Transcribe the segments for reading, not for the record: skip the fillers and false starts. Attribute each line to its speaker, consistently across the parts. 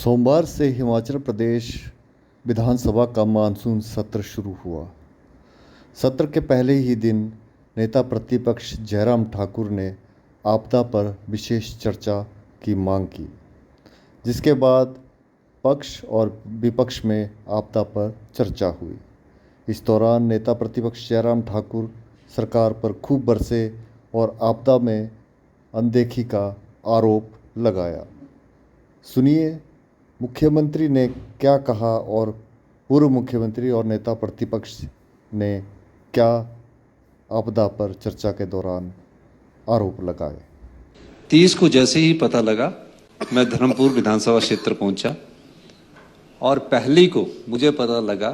Speaker 1: सोमवार से हिमाचल प्रदेश विधानसभा का मानसून सत्र शुरू हुआ। सत्र के पहले ही दिन नेता प्रतिपक्ष जयराम ठाकुर ने आपदा पर विशेष चर्चा की मांग की, जिसके बाद पक्ष और विपक्ष में आपदा पर चर्चा हुई। इस दौरान नेता प्रतिपक्ष जयराम ठाकुर सरकार पर खूब बरसे और आपदा में अनदेखी का आरोप लगाया। सुनिए मुख्यमंत्री ने क्या कहा और पूर्व मुख्यमंत्री और नेता प्रतिपक्ष ने क्या आपदा पर चर्चा के दौरान आरोप लगाए।
Speaker 2: 30 को जैसे ही पता लगा मैं धर्मपुर विधानसभा क्षेत्र पहुंचा और पहली को मुझे पता लगा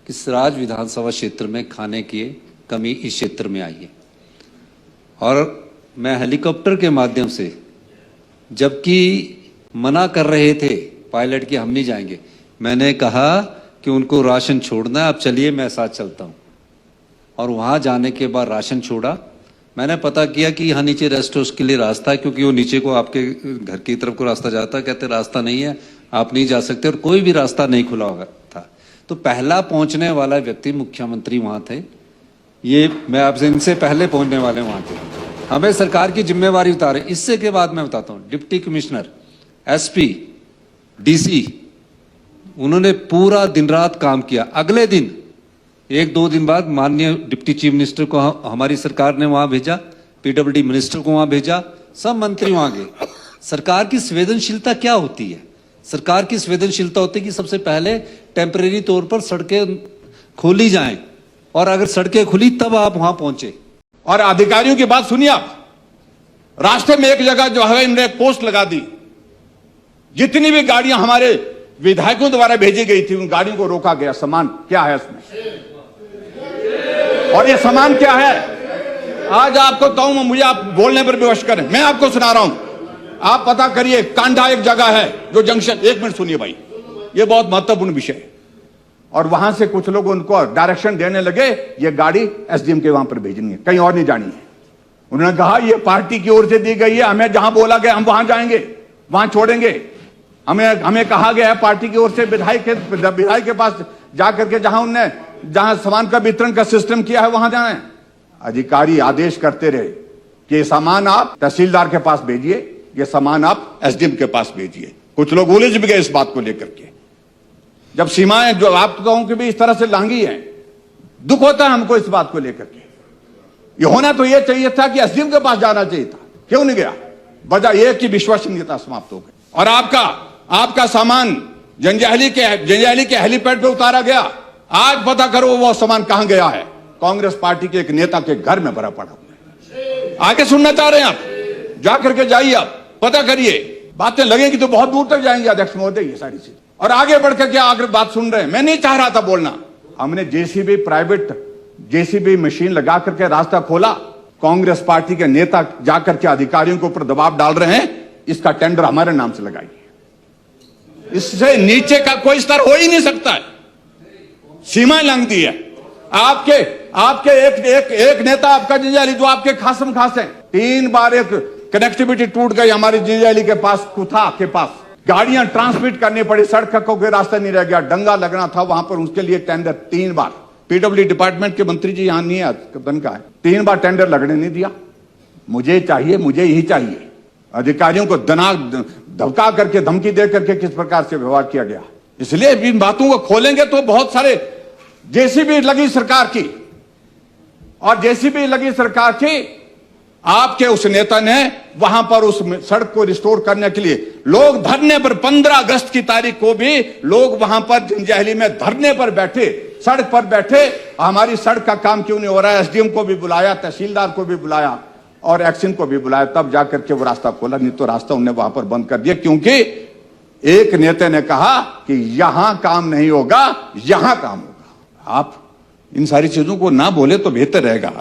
Speaker 2: कि सराज विधानसभा क्षेत्र में खाने की कमी इस क्षेत्र में आई है और मैं हेलीकॉप्टर के माध्यम से, जबकि मना कर रहे थे पायलट कि हम नहीं जाएंगे, मैंने कहा कि उनको राशन छोड़ना है, अब चलिए मैं साथ चलता हूं। और वहां जाने के बाद राशन छोड़ा। मैंने पता किया कि यहाँ नीचे रेस्ट हाउस के लिए रास्ता है, क्योंकि वो नीचे को आपके घर की तरफ को रास्ता जाता है। कहते रास्ता नहीं है, आप नहीं जा सकते, और कोई भी रास्ता नहीं खुला हुआ था। तो पहला पहुंचने वाला व्यक्ति मुख्यमंत्री वहां थे। ये मैं आपसे इनसे पहले पहुंचने वाले वहां थे। हमें सरकार की जिम्मेवारी उतारे। इससे के बाद मैं बताता हूं, डिप्टी कमिश्नर, एसपी, डीसी, उन्होंने पूरा दिन रात काम किया। अगले दिन 1-2 दिन बाद माननीय डिप्टी चीफ मिनिस्टर को हमारी सरकार ने वहां भेजा, पीडब्ल्यूडी मिनिस्टर को वहां भेजा, सब मंत्री वहां गए। सरकार की संवेदनशीलता क्या होती है? सरकार की संवेदनशीलता होती है कि सबसे पहले टेम्परेरी तौर पर सड़कें खोली जाएं, और अगर सड़कें खुली तब आप वहां पहुंचे।
Speaker 3: और अधिकारियों की बात सुनिए आप। रास्ते में एक जगह जो है इन्होंने पोस्ट लगा दी। जितनी भी गाड़ियां हमारे विधायकों द्वारा भेजी गई थी, उन गाड़ियों को रोका गया। सामान क्या है इसमें, और ये सामान क्या है आज आपको कहूं, मुझे आप बोलने पर विवश करें, मैं आपको सुना रहा हूं। आप पता करिए, कांडा एक जगह है जो जंक्शन, 1 मिनट सुनिए भाई, ये बहुत महत्वपूर्ण विषय है। और वहां से कुछ लोग उनको डायरेक्शन देने लगे, ये गाड़ी एसडीएम के वहां पर भेजनी है, कहीं और नहीं जानी है। उन्होंने कहा ये पार्टी की ओर से दी गई है, हमें जहां बोला गया हम वहां जाएंगे, वहां छोड़ेंगे। हमें कहा गया है पार्टी की ओर से विधायक के पास जाकर के जहां सामान का वितरण का सिस्टम किया है वहां जाना है। अधिकारी आदेश करते रहे कि ये सामान आप तहसीलदार के पास भेजिए, ये सामान आप एसडीएम के पास भेजिए। कुछ लोग उलझ भी गए इस बात को लेकर के। जब सीमाएं जो आप कहूं कि भी इस तरह से लांगी है, दुख होता है हमको इस बात को लेकर के। ये होना तो ये चाहिए था कि एसडीएम के पास जाना चाहिए था, क्यों नहीं गया? वजह यह कि विश्वसनीयता समाप्त हो गई। और आपका सामान जंजैहली के हेलीपैड पे उतारा गया। आज पता करो वो सामान कहां गया है। कांग्रेस पार्टी के एक नेता के घर में भरा पड़ा हुआ है। आगे सुनना चाह रहे हैं आप? जाकर के जाइए, आप पता करिए। बातें लगेंगी तो बहुत दूर तक जाएंगे अध्यक्ष महोदय, ये सारी चीज। और आगे बढ़कर के आगे बात सुन रहे हैं, मैं नहीं चाह रहा था बोलना। हमने प्राइवेट जेसीबी मशीन लगा करके रास्ता खोला। कांग्रेस पार्टी के नेता जाकर के अधिकारियों के ऊपर दबाव डाल रहे हैं, इसका टेंडर हमारे नाम से लगाइए। इससे नीचे का कोई स्तर हो ही नहीं सकता है। सीमाएं लंघ दी है। आपके एक नेता आपका जंजैहली, जो आपके खासम खास हैं, 3 बार एक कनेक्टिविटी टूट गई हमारे जंजैहली के पास, कुथा के पास। गाड़ियां ट्रांसमिट करनी पड़ी, सड़कों के रास्ता नहीं रह गया, डंगा लगना था वहां पर। उसके लिए टेंडर 3 बार, पीडब्ल्यूडी डिपार्टमेंट के मंत्री जी यहां नहीं है, बन का है, 3 बार टेंडर लगने नहीं दिया। मुझे चाहिए, मुझे यही चाहिए। अधिकारियों को धमका करके, धमकी दे करके किस प्रकार से व्यवहार किया गया। इसलिए इन बातों को खोलेंगे तो बहुत सारे जेसीबी लगी सरकार की, और जेसीबी लगी सरकार की। आपके उस नेता ने वहां पर उस सड़क को रिस्टोर करने के लिए लोग धरने पर, 15 अगस्त की तारीख को भी लोग वहां पर जंजैहली में धरने पर बैठे, सड़क पर बैठे। हमारी सड़क का काम क्यों नहीं हो रहा है? एसडीएम को भी बुलाया, तहसीलदार को भी बुलाया और एक्शन को भी बुलाया, तब जाकर के वो रास्ता खोला। नहीं तो रास्ता उन्हें वहां पर बंद कर दिया, क्योंकि एक नेता ने कहा कि यहां काम नहीं होगा, यहां काम होगा। आप इन सारी चीजों को ना बोले तो बेहतर रहेगा।